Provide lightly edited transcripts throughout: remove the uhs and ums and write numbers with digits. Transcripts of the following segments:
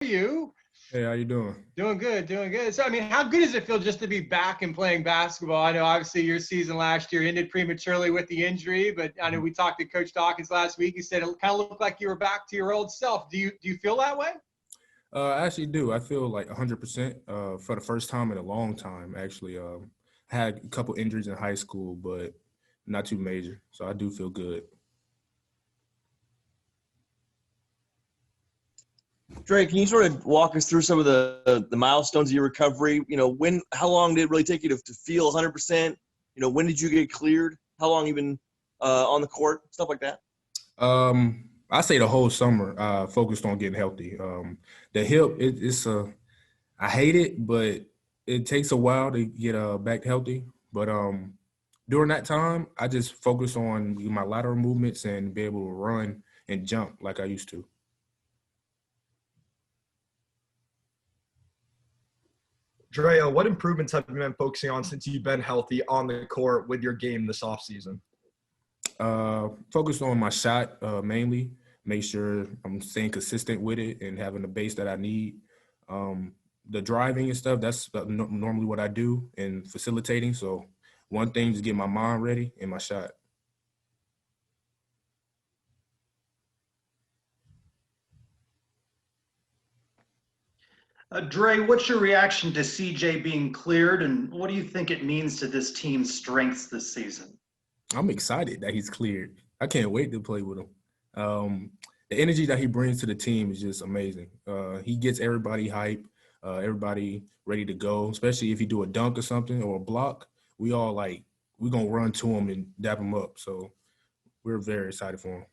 You? Hey, how you doing? Doing good, doing good. So, I mean, how good does it feel just to be back and playing basketball? I know obviously your season last year ended prematurely with the injury, but I know we talked to Coach Dawkins last week. He said it kind of looked like you were back to your old self. Do you feel that way? I actually do. I feel like 100% for the first time in a long time, actually. I had a couple injuries in high school, but not too major. So I do feel good. Dre, can you sort of walk us through some of the milestones of your recovery? How long did it really take you to feel 100%? When did you get cleared? How long you been on the court? Stuff like that. I say the whole summer focused on getting healthy. The hip, I hate it, but it takes a while to get back healthy. But during that time, I just focused on my lateral movements and be able to run and jump like I used to. Dre, what improvements have you been focusing on since you've been healthy on the court with your game this offseason? Focus on my shot mainly. Make sure I'm staying consistent with it and having the base that I need. The driving and stuff, that's normally what I do and facilitating. So one thing is get my mind ready and my shot. Dre, what's your reaction to CJ being cleared, and what do you think it means to this team's strengths this season? I'm excited that he's cleared. I can't wait to play with him. The energy that he brings to the team is just amazing. He gets everybody hype, everybody ready to go, especially if he do a dunk or something or a block. We're going to run to him and dap him up. So we're very excited for him.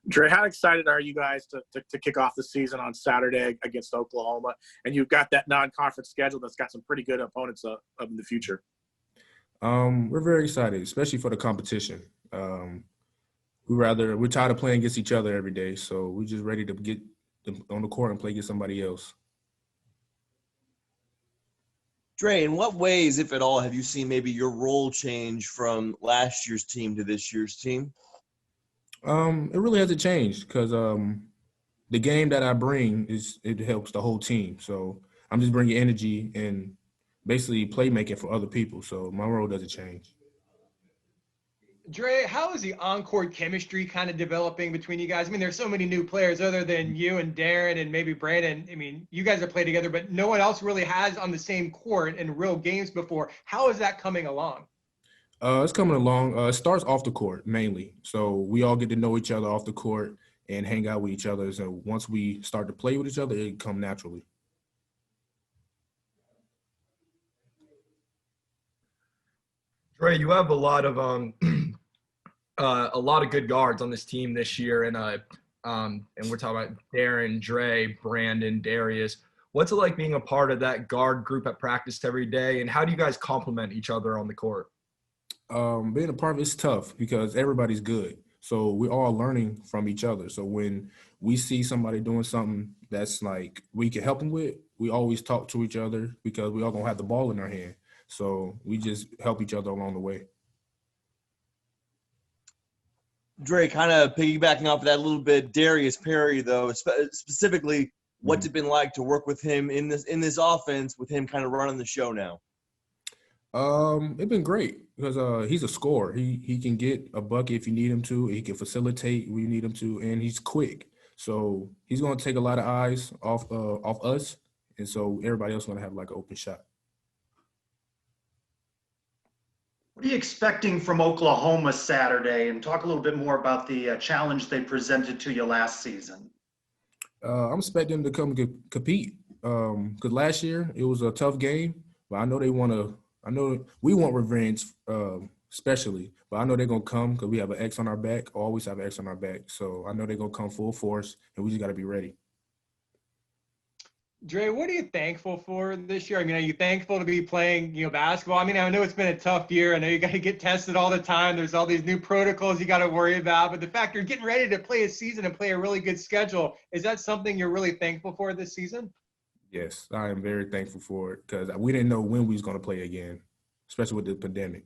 Dre, how excited are you guys to kick off the season on Saturday against Oklahoma? And you've got that non-conference schedule that's got some pretty good opponents up in the future. We're very excited, especially for the competition. We're tired of playing against each other every day, so we're just ready to get on the court and play against somebody else. Dre, in what ways, if at all, have you seen maybe your role change from last year's team to this year's team? It really hasn't changed because the game that I bring it helps the whole team. So I'm just bringing energy and basically playmaking for other people. So my role doesn't change. Dre, how is the on-court chemistry kind of developing between you guys? I mean, there's so many new players other than you and Darren and maybe Brandon. I mean, you guys have played together, but no one else really has on the same court in real games before. How is that coming along? It's coming along. It starts off the court mainly. So we all get to know each other off the court and hang out with each other. So once we start to play with each other, it come naturally. Dre, you have a lot of good guards on this team this year, and we're talking about Darren, Dre, Brandon, Darius. What's it like being a part of that guard group at practice every day, and how do you guys complement each other on the court? Being a part of it's tough because everybody's good. So we're all learning from each other. So when we see somebody doing something that's like we can help them with, we always talk to each other because we all gonna have the ball in our hand. So we just help each other along the way. Dre, kind of piggybacking off of that a little bit, Darius Perry, though, specifically, what's it been like to work with him in this offense with him kind of running the show now? It's been great because he's a scorer. He can get a bucket if you need him to. He can facilitate when you need him to, and he's quick. So he's going to take a lot of eyes off us, and so everybody else is going to have like an open shot. What are you expecting from Oklahoma Saturday? And talk a little bit more about the challenge they presented to you last season. I'm expecting them to come compete because last year it was a tough game, but I know they want to. I know we want revenge, especially, but I know they're going to come because we have an X on our back, always have an X on our back. So I know they're going to come full force, and we just got to be ready. Dre, what are you thankful for this year? I mean, are you thankful to be playing, basketball? I mean, I know it's been a tough year. I know you got to get tested all the time. There's all these new protocols you got to worry about. But the fact you're getting ready to play a season and play a really good schedule, is that something you're really thankful for this season? Yes, I am very thankful for it because we didn't know when we was going to play again, especially with the pandemic.